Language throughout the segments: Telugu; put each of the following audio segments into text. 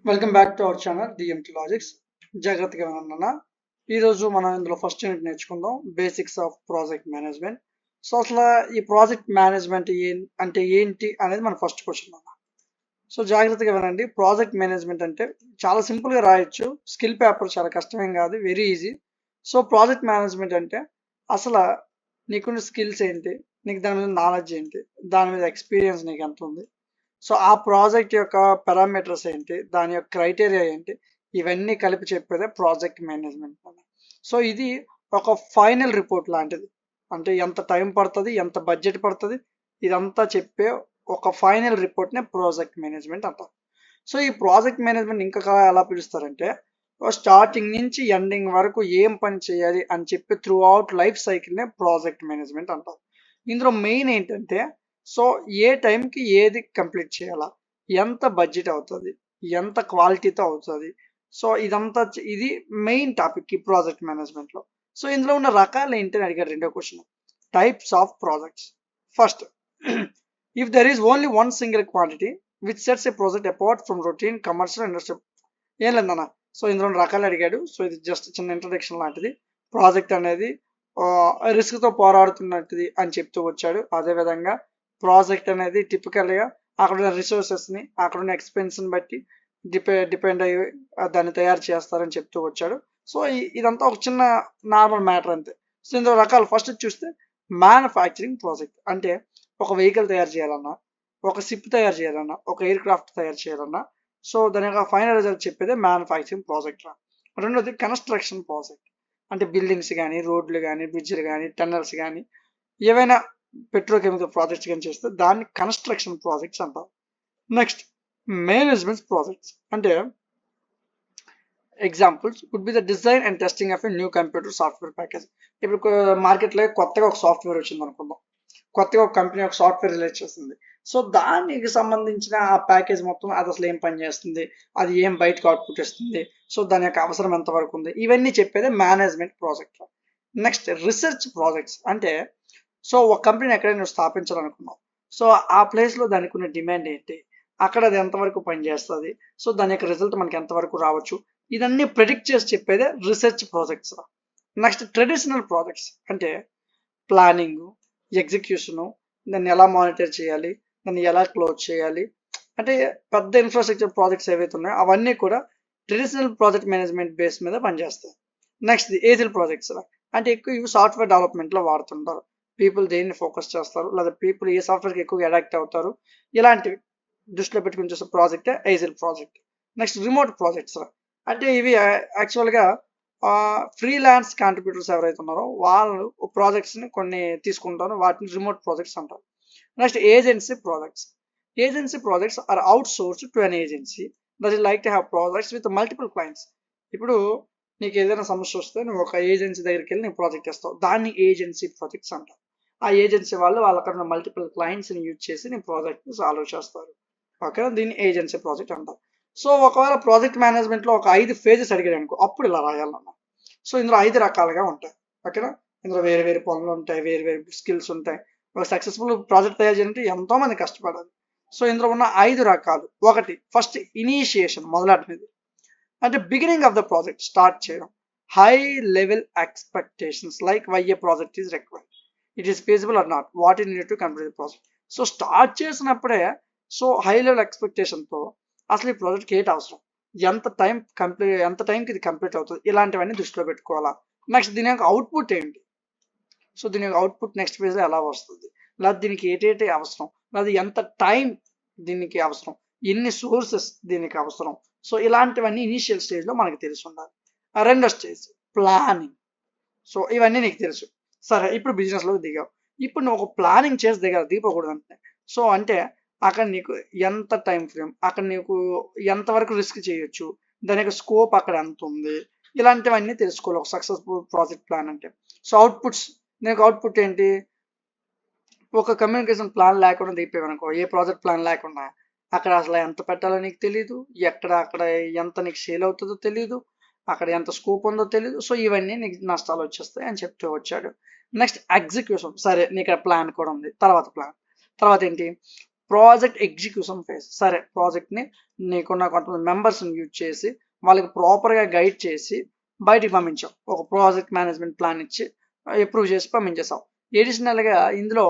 Welcome back to our channel DMT logics. జాగ్రత్తగా వినండి. ఈరోజు మనం ఇందులో ఫస్ట్ యూనిట్ నేర్చుకుందాం, basics of project management. So అసలు ఈ ప్రాజెక్ట్ మేనేజ్మెంట్ అంటే ఏంటి అనేది మన ఫస్ట్ క్వశ్చన్ అన్న. సో జాగ్రత్తగా వినండి. ప్రాజెక్ట్ మేనేజ్మెంట్ అంటే చాలా సింపుల్గా రాయొచ్చు, స్కిల్ పేపర్ చాలా కష్టమేం కాదు, very easy. So project management అంటే అసలు నీకున్న స్కిల్స్ ఏంటి, నీకు దాని మీద నాలెడ్జ్ ఏంటి, దాని మీద ఎక్స్పీరియన్స్ నీకు ఎంత ఉంది, సో ఆ ప్రాజెక్ట్ యొక్క పారామీటర్స్ ఏంటి, దాని యొక్క క్రైటీరియా ఏంటి, ఇవన్నీ కలిపి చెప్పేదే ప్రాజెక్ట్ మేనేజ్మెంట్ అని. సో ఇది ఒక ఫైనల్ రిపోర్ట్ లాంటిది. అంటే ఎంత టైం పడుతుంది, ఎంత బడ్జెట్ పడుతుంది, ఇదంతా చెప్పే ఒక ఫైనల్ రిపోర్ట్నే ప్రాజెక్ట్ మేనేజ్మెంట్ అంటారు. సో ఈ ప్రాజెక్ట్ మేనేజ్మెంట్ ఇంకా ఎలా పిలుస్తారంటే, స్టార్టింగ్ నుంచి ఎండింగ్ వరకు ఏం పని చేయాలి అని చెప్పి త్రూ అవుట్ లైఫ్ సైకిల్నే ప్రాజెక్ట్ మేనేజ్మెంట్ అంటారు. ఇందులో మెయిన్ ఏంటంటే, సో ఏ టైంకి ఏది కంప్లీట్ చేయాలా, ఎంత బడ్జెట్ అవుతుంది, ఎంత క్వాలిటీతో అవుతుంది, సో ఇదంతా ఇది మెయిన్ టాపిక్ ఈ ప్రాజెక్ట్ మేనేజ్మెంట్లో. సో ఇందులో ఉన్న రకాలు ఏంటి అని అడిగారు రెండో question. Types of projects. First, if there is only one single quantity which sets A project apart from routine commercial industry. ఏం లేదన్న, సో ఇందులో రకాలు అడిగాడు. సో ఇది జస్ట్ చిన్న ఇంట్రడక్షన్ లాంటిది. ప్రాజెక్ట్ అనేది రిస్క్తో పోరాడుతున్నట్టుది అని చెప్తూ వచ్చాడు. అదేవిధంగా ప్రాజెక్ట్ అనేది టిపికల్గా అక్కడ ఉన్న రిసోర్సెస్ని, అక్కడ ఉన్న ఎక్స్పెన్స్ని బట్టి డిపెండ్ అయ్యి దాన్ని తయారు చేస్తారని చెప్తూ వచ్చాడు. సో ఇదంతా ఒక చిన్న నార్మల్ మ్యాటర్ అంతే. సో ఇందులో రకాలు ఫస్ట్ చూస్తే మ్యానుఫ్యాక్చరింగ్ ప్రాజెక్ట్ అంటే ఒక వెహికల్ తయారు చేయాలన్నా, ఒక షిప్ తయారు చేయాలన్నా, ఒక ఎయిర్ క్రాఫ్ట్ తయారు చేయాలన్నా, సో దాని యొక్క ఫైనల్ రిజల్ట్ చెప్పేదే మ్యానుఫ్యాక్చరింగ్ ప్రాజెక్ట్. రెండోది కన్స్ట్రక్షన్ ప్రాజెక్ట్ అంటే బిల్డింగ్స్ కానీ, రోడ్లు కానీ, బ్రిడ్జ్లు కానీ, టన్నల్స్ కానీ, ఏవైనా పెట్రోకెమికల్ ప్రాజెక్ట్స్ కానీ చేస్తే దాన్ని కన్స్ట్రక్షన్ ప్రాజెక్ట్స్ అంటారు. నెక్స్ట్ మేనేజ్మెంట్ ప్రాజెక్ట్స్ అంటే examples would be the design and testing of a new computer software package. ఇప్పుడు మార్కెట్లో కొత్తగా ఒక సాఫ్ట్వేర్ వచ్చింది అనుకుందాం, కొత్తగా ఒక కంపెనీ ఒక సాఫ్ట్వేర్ రిలీజ్ చేస్తుంది. సో దానికి సంబంధించిన ఆ ప్యాకేజ్ మొత్తం, అది అసలు ఏం పని చేస్తుంది, అది ఏం బయటకు అవుట్పుట్ ఇస్తుంది, సో దాని యొక్క అవసరం ఎంతవరకు ఉంది, ఇవన్నీ చెప్పేది management project. Next research projects అంటే, సో ఒక కంపెనీని ఎక్కడైనా నువ్వు స్థాపించాలనుకున్నావు, సో ఆ ప్లేస్లో దానికి ఉన్న డిమాండ్ ఏంటి, అక్కడ అది ఎంతవరకు పనిచేస్తుంది, సో దాని యొక్క రిజల్ట్ మనకి ఎంతవరకు రావచ్చు, ఇదన్నీ ప్రెడిక్ట్ చేసి చెప్పేదే research projects. Next traditional projects అంటే ప్లానింగ్, ఎగ్జిక్యూషను, దాన్ని ఎలా మానిటర్ చేయాలి, దాన్ని ఎలా క్లోజ్ చేయాలి, అంటే పెద్ద ఇన్ఫ్రాస్ట్రక్చర్ ప్రాజెక్ట్స్ ఏవైతే ఉన్నాయో అవన్నీ కూడా ట్రెడిషనల్ ప్రాజెక్ట్ మేనేజ్మెంట్ బేస్ మీద పనిచేస్తాయి. నెక్స్ట్ ఏజిల్ ప్రాజెక్ట్స్ అంటే ఎక్కువ ఇవి సాఫ్ట్వేర్ డెవలప్మెంట్లో వాడుతుంటారు. పీపుల్ దేన్ని ఫోకస్ చేస్తారు, లేదా పీపుల్ ఏ సాఫ్ట్వేర్కి ఎక్కువగా అడాక్ట్ అవుతారు, ఇలాంటివి దృష్టిలో పెట్టుకుని చేసే ప్రాజెక్టే Ezhil project. Next remote projects అంటే ఇవి యాక్చువల్గా ఫ్రీలాన్స్ కాంట్రిబ్యూటర్స్ ఎవరైతే ఉన్నారో వాళ్ళు ప్రాజెక్ట్స్ని కొన్ని తీసుకుంటారో వాటిని రిమోట్ ప్రాజెక్ట్స్ అంటారు. Next agency projects. Agency projects are outsource to an agency that is like to have projects with multiple clients. ఇప్పుడు నీకు ఏదైనా సమస్య వస్తే నువ్వు ఒక ఏజెన్సీ దగ్గరికి వెళ్ళి నీకు ప్రాజెక్ట్ చేస్తావు, దాన్ని ఏజెన్సీ ప్రాజెక్ట్స్ అంటారు. ఆ ఏజెన్సీ వాళ్ళు వాళ్ళక్కడ మల్టిపుల్ క్లయింట్స్ని యూజ్ చేసి నీ ప్రాజెక్ట్ని సాల్వ్ చేస్తారు. ఓకేనా, దీన్ని ఏజెన్సీ ప్రాజెక్ట్ అంటారు. సో ఒకవేళ ప్రాజెక్ట్ మేనేజ్మెంట్లో ఒక 5 ఫేజెస్ అడిగాడు అనుకో, అప్పుడు ఇలా రాయాలన్నా. సో ఇందులో 5 రకాలుగా ఉంటాయి. ఓకేనా, ఇందులో వేరే వేరే పనులు ఉంటాయి, వేరే వేరే స్కిల్స్ ఉంటాయి. ఒక సక్సెస్ఫుల్ ప్రాజెక్ట్ తయారు చేయాలంటే ఎంతో మంది కష్టపడాలి. సో ఇందులో ఉన్న 5 రకాలు. ఒకటి ఫస్ట్ ఇనిషియేషన్, మొదలెట్టేది అంటే beginning of the project, start చేయడం. High level expectations like why a project is required, it is feasible or not, what is need to complete the project. So start చేసినప్పుడే సో హై లెవెల్ ఎక్స్పెక్టేషన్తో అసలు ఈ ప్రాజెక్ట్కి ఏంటి అవసరం, ఎంత టైంకి ఇది కంప్లీట్ అవుతుంది, ఇలాంటివన్నీ దృష్టిలో పెట్టుకోవాలా. నెక్స్ట్ దీని యొక్క అవుట్పుట్ ఏంటి, సో దీని యొక్క అవుట్పుట్ నెక్స్ట్ ఫేజ్లో ఎలా వస్తుంది, లేదా దీనికి ఏటేటి అవసరం, లేదా ఎంత టైం దీనికి అవసరం, ఎన్ని సోర్సెస్ దీనికి అవసరం, సో ఇలాంటివన్నీ ఇనీషియల్ స్టేజ్లో మనకి తెలిసి ఉండాలి. రెండో స్టేజ్ ప్లానింగ్. సో ఇవన్నీ నీకు తెలుసు. సరే, ఇప్పుడు బిజినెస్లోకి దిగావు. ఇప్పుడు నువ్వు ఒక ప్లానింగ్ చేసి దిగకూడదు అంటే, సో అంటే అక్కడ నీకు ఎంత టైం ఫ్రేమ్, అక్కడ నీకు ఎంతవరకు రిస్క్ చేయొచ్చు, దాని యొక్క స్కోప్ అక్కడ ఎంత ఉంది, ఇలాంటివన్నీ తెలుసుకోవాలి ఒక సక్సెస్ఫుల్ ప్రాజెక్ట్ ప్లాన్ అంటే. సో అవుట్పుట్స్, నీకు అవుట్పుట్ ఏంటి, ఒక కమ్యూనికేషన్ ప్లాన్ లేకుండా దిగిపోయావనుకో, ఏ ప్రాజెక్ట్ ప్లాన్ లేకుండా, అక్కడ అసలు ఎంత పెట్టాలో నీకు తెలియదు, అక్కడ ఎంత నీకు సేల్ అవుతుందో తెలియదు, అక్కడ ఎంత స్కోప్ ఉందో తెలియదు. సో ఇవన్నీ నీకు నష్టాలు వచ్చేస్తాయి అని చెప్తూ వచ్చాడు. Next execution. సరే, నీకు ప్లాన్ కూడా ఉంది, తర్వాత ఏంటి, ప్రాజెక్ట్ ఎగ్జిక్యూషన్ ఫేజ్. సరే, ప్రాజెక్ట్ని నీకున్న కొంతమంది మెంబర్స్ని యూజ్ చేసి వాళ్ళకి ప్రాపర్గా గైడ్ చేసి బయటికి పంపించాం. ఒక ప్రాజెక్ట్ మేనేజ్మెంట్ ప్లాన్ ఇచ్చి అప్రూవ్ చేసి పంపించేసాం. ఎడిషనల్గా ఇందులో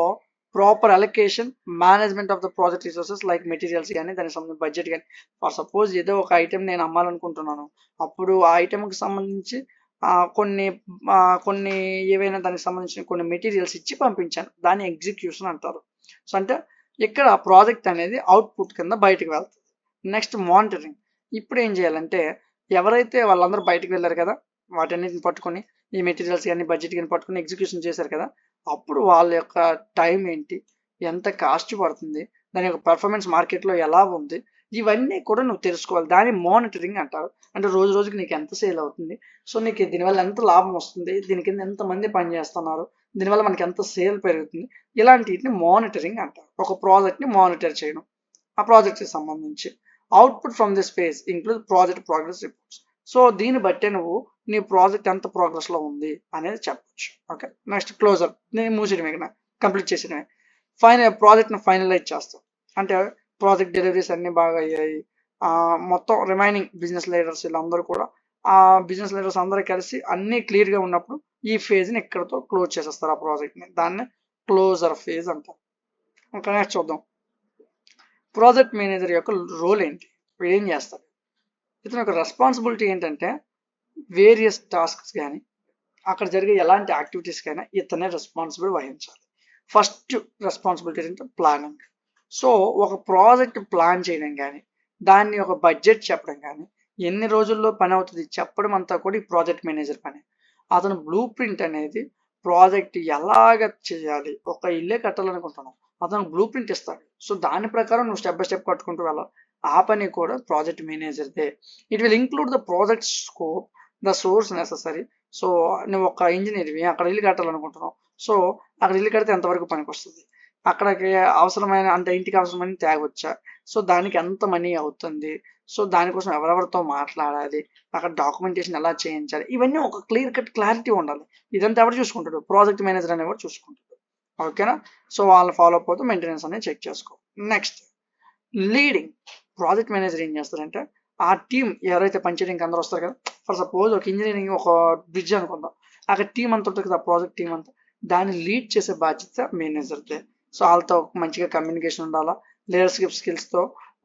proper allocation, management of the project resources like materials కానీ దానికి సంబంధించిన బడ్జెట్ కానీ, ఫర్ సపోజ్ ఏదో ఒక ఐటెం నేను అమ్మాలనుకుంటున్నాను, అప్పుడు ఆ ఐటెంకి సంబంధించి కొన్ని కొన్ని ఏవైనా దానికి సంబంధించిన కొన్ని మెటీరియల్స్ ఇచ్చి పంపించాను. దాన్ని ఎగ్జిక్యూషన్ అంటారు. సో అంటే ఇక్కడ ప్రాజెక్ట్ అనేది అవుట్పుట్ కింద బయటకు వెళ్తుంది. Next monitoring. ఇప్పుడు ఏం చేయాలంటే ఎవరైతే వాళ్ళందరూ బయటకు వెళ్ళారు కదా, వాటన్నిటిని పట్టుకొని ఈ మెటీరియల్స్ కానీ బడ్జెట్ కానీ పట్టుకొని ఎగ్జిక్యూషన్ చేశారు కదా, అప్పుడు వాళ్ళ యొక్క టైం ఏంటి, ఎంత కాస్ట్ పడుతుంది, దాని యొక్క పర్ఫార్మెన్స్ మార్కెట్లో ఎలా ఉంది, ఇవన్నీ కూడా నువ్వు తెలుసుకోవాలి. దాన్ని మానిటరింగ్ అంటారు. అంటే రోజు రోజుకి నీకు ఎంత సేల్ అవుతుంది, సో నీకు దీనివల్ల ఎంత లాభం వస్తుంది, దీని కింద ఎంతమంది పని చేస్తున్నారు, దీనివల్ల మనకి ఎంత సేల్ పెరుగుతుంది, ఇలాంటిని మానిటరింగ్ అంటారు. ఒక ప్రాజెక్ట్ని మానిటర్ చేయడం. ఆ ప్రాజెక్ట్కి సంబంధించి output from this phase include project progress reports. So దీన్ని బట్టే నువ్వు నీ ప్రాజెక్ట్ ఎంత ప్రోగ్రెస్లో ఉంది అనేది చెప్పొచ్చు. Okay, next closure. నేను మూసేయడమే, కంప్లీట్ చేసేయడమే. ప్రాజెక్ట్ని ఫైనలైజ్ చేస్తాం. అంటే ప్రాజెక్ట్ డెలివరీస్ అన్నీ బాగా అయ్యాయి, మొత్తం రిమైనింగ్ బిజినెస్ లీడర్స్ వీళ్ళందరూ కూడా ఆ బిజినెస్ లీడర్స్ అందరూ కలిసి అన్నీ క్లియర్గా ఉన్నప్పుడు ఈ ఫేజ్ని ఇక్కడతో క్లోజ్ చేసేస్తారు ఆ ప్రాజెక్ట్ని. దాన్ని క్లోజర్ ఫేజ్ అంటారు. ఓకే, నెక్స్ట్ చూద్దాం. ప్రాజెక్ట్ మేనేజర్ యొక్క రోల్ ఏంటి, ఏం చేస్తాడు? ఇతని యొక్క రెస్పాన్సిబిలిటీ ఏంటంటే వేరియస్ టాస్క్స్ కానీ అక్కడ జరిగే ఎలాంటి యాక్టివిటీస్కైనా ఇతనే రెస్పాన్సిబిలిటీ వహించాలి. ఫస్ట్ రెస్పాన్సిబిలిటీ అంటే ప్లానింగ్. సో ఒక ప్రాజెక్ట్ ప్లాన్ చేయడం కానీ, దాన్ని ఒక బడ్జెట్ చెప్పడం కానీ, ఎన్ని రోజుల్లో పని అవుతుంది చెప్పడం అంతా కూడా ఈ ప్రాజెక్ట్ మేనేజర్ పని. అతను బ్లూ ప్రింట్ అనేది ప్రాజెక్ట్ ఎలాగ చేయాలి, ఒక ఇల్లే కట్టాలనుకుంటున్నాం, అతను బ్లూ ప్రింట్ ఇస్తాడు. సో దాని ప్రకారం నువ్వు స్టెప్ బై స్టెప్ కట్టుకుంటూ వెళ్ళాలి. ఆ పని కూడా ప్రాజెక్ట్ మేనేజర్దే. It will include the project scope, the source necessary. So నువ్వు ఒక ఇంజనీర్వి, అక్కడ ఇల్లు కట్టాలనుకుంటున్నావు. సో అక్కడ ఇల్లు కడితే ఎంతవరకు పనికి వస్తుంది, అక్కడికి అవసరమైన అంటే ఇంటికి అవసరమైన తేవచ్చా, సో దానికి ఎంత మనీ అవుతుంది, సో దానికోసం ఎవరెవరితో మాట్లాడాలి, అక్కడ డాక్యుమెంటేషన్ ఎలా చేయించాలి, ఇవన్నీ ఒక క్లియర్ కట్ క్లారిటీ ఉండాలి. ఇదంతా ఎవరు చూసుకుంటాడు? ప్రాజెక్ట్ మేనేజర్ అనేవాడు చూసుకుంటాడు. ఓకేనా? సో వాళ్ళు ఫాలో అప్ అవుతూ మెయింటెనెన్స్ అనేది చెక్ చేసుకో. Next leading. ప్రాజెక్ట్ మేనేజర్ ఏం చేస్తారంటే ఆ టీం ఎవరైతే పనిచేయడానికి అందరూ వస్తారు కదా, ఫర్ సపోజ్ ఒక ఇంజనీరింగ్ ఒక బ్రిడ్జ్ అనుకుందాం, అక్కడ టీం అంతా ఉంటుంది కదా, ప్రాజెక్ట్ టీం అంతా, దాన్ని లీడ్ చేసే బాధ్యత మేనేజర్దే. సో వాళ్ళతో మంచిగా కమ్యూనికేషన్ ఉండాలా, లీడర్షిప్ స్కిల్స్తో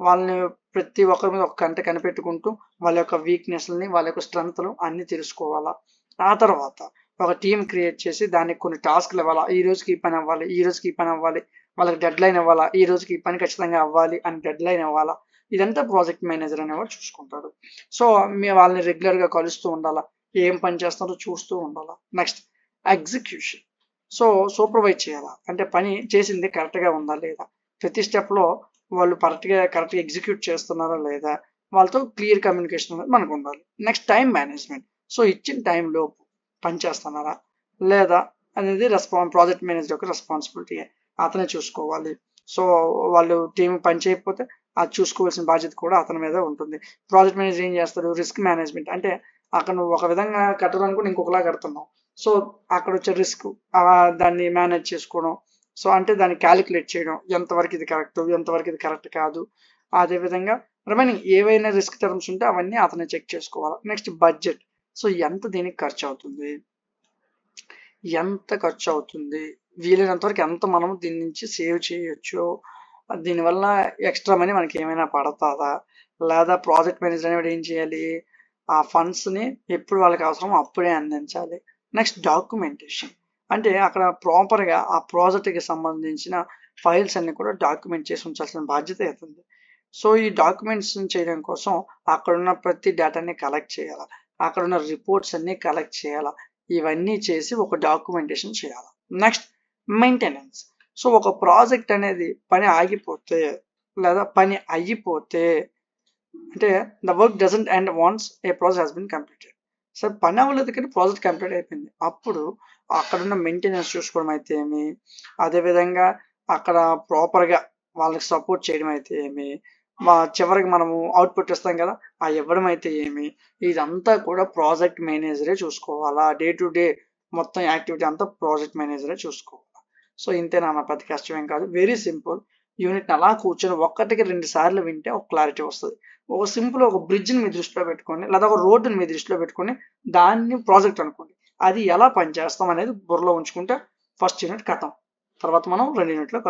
వాళ్ళని ప్రతి ఒక్కరి మీద ఒక గంట కనిపెట్టుకుంటూ వాళ్ళ యొక్క వీక్నెస్ని, వాళ్ళ యొక్క స్ట్రెంగ్త్లు అన్ని తెలుసుకోవాలా. ఆ తర్వాత ఒక టీం క్రియేట్ చేసి దానికి కొన్ని టాస్క్లు ఇవ్వాలా, ఈ రోజుకి ఈ పని అవ్వాలి, ఈ రోజుకి ఈ పని అవ్వాలి, వాళ్ళకి డెడ్ లైన్ ఇవ్వాలా, ఈ రోజుకి ఈ పని ఖచ్చితంగా అవ్వాలి అని డెడ్ లైన్ ఇవ్వాలా. ఇదంతా ప్రాజెక్ట్ మేనేజర్ అనేవాడు చూసుకుంటాడు. సో మీ వాళ్ళని రెగ్యులర్గా కలుస్తూ ఉండాలా, ఏం పని చేస్తారో చూస్తూ ఉండాలా. Next execution. సో సూపర్వైజ్ చేయాలా, అంటే పని చేసింది కరెక్ట్గా ఉందా లేదా, ప్రతి స్టెప్లో వాళ్ళు కరెక్ట్గా ఎగ్జిక్యూట్ చేస్తున్నారా లేదా, వాళ్ళతో క్లియర్ కమ్యూనికేషన్ అనేది మనకు ఉండాలి. Next time management. సో ఇచ్చిన టైంలో పని చేస్తున్నారా లేదా అనేది ప్రాజెక్ట్ మేనేజర్ యొక్క రెస్పాన్సిబిలిటీ, అతనే చూసుకోవాలి. సో వాళ్ళు టీం పని చేయకపోతే అది చూసుకోవాల్సిన బాధ్యత కూడా అతని మీద ఉంటుంది. ప్రాజెక్ట్ మేనేజర్ ఏం చేస్తాడు? Risk management. అంటే అక్కడ నువ్వు ఒక విధంగా కట్టాలనుకుంటే ఇంకొకలా కడుతున్నావు, సో అక్కడ వచ్చే రిస్క్ దాన్ని మేనేజ్ చేసుకోవడం, సో అంటే దాన్ని క్యాలిక్యులేట్ చేయడం, ఎంతవరకు ఇది కరెక్ట్, ఎంతవరకు ఇది కరెక్ట్ కాదు. అదేవిధంగా రిమైనింగ్ ఏవైనా రిస్క్ టర్మ్స్ ఉంటే అవన్నీ అతనే చెక్ చేసుకోవాలి. Next budget. సో ఎంత దీనికి ఖర్చు అవుతుంది, వీలైనంత వరకు ఎంత మనం దీని నుంచి సేవ్ చేయొచ్చు, దీనివల్ల ఎక్స్ట్రా మనీ మనకి ఏమైనా పడుతుందా, లేదా ప్రాజెక్ట్ మేనేజర్ అనేవాడు ఏం చేయాలి, ఆ ఫండ్స్ని ఎప్పుడు వాళ్ళకి అవసరమో అప్పుడే అందించాలి. Next documentation. అంటే అక్కడ ప్రాపర్గా ఆ ప్రాజెక్ట్కి సంబంధించిన ఫైల్స్ అన్ని కూడా డాక్యుమెంట్ చేసి ఉంచాల్సిన బాధ్యత అవుతుంది. సో ఈ డాక్యుమెంట్స్ చేయడం కోసం అక్కడున్న ప్రతి డేటాని కలెక్ట్ చేయాలి, అక్కడున్న రిపోర్ట్స్ అన్ని కలెక్ట్ చేయాలి, ఇవన్నీ చేసి ఒక డాక్యుమెంటేషన్ చేయాలి. Next maintenance. సో ఒక ప్రాజెక్ట్ అనేది పని ఆగిపోతే లేదా పని అయిపోతే, అంటే the work doesn't end once a project has been completed. So పని అవ్వలేదు కానీ ప్రాజెక్ట్ కంప్లీట్ అయిపోయింది, అప్పుడు అక్కడున్న మెయింటెనెన్స్ చూసుకోవడం అయితే ఏమి, అదేవిధంగా అక్కడ ప్రాపర్గా వాళ్ళకి సపోర్ట్ చేయడం అయితే ఏమి, చివరికి మనము అవుట్పుట్ ఇస్తాం కదా, ఆ ఇవ్వడం అయితే ఏమి, ఇదంతా కూడా ప్రాజెక్ట్ మేనేజరే చూసుకోవాలా. డే టు డే మొత్తం యాక్టివిటీ అంతా ప్రాజెక్ట్ మేనేజరే చూసుకోవాలి. సో ఇంతేనా, పెద్ద కష్టం ఏం కాదు, వెరీ సింపుల్. యూనిట్ని అలా కూర్చొని ఒక్కటికి 2 సార్లు వింటే ఒక క్లారిటీ వస్తుంది. ఒక సింపుల్ ఒక బ్రిడ్జ్ని మీ దృష్టిలో పెట్టుకొని లేదా ఒక రోడ్డుని మీ దృష్టిలో పెట్టుకొని దాన్ని ప్రాజెక్ట్ అనుకోండి. అది ఎలా పనిచేస్తాం అనేది బుర్రలో ఉంచుకుంటే ఫస్ట్ యూనిట్ కథం. తర్వాత మనం 2 యూనిట్లో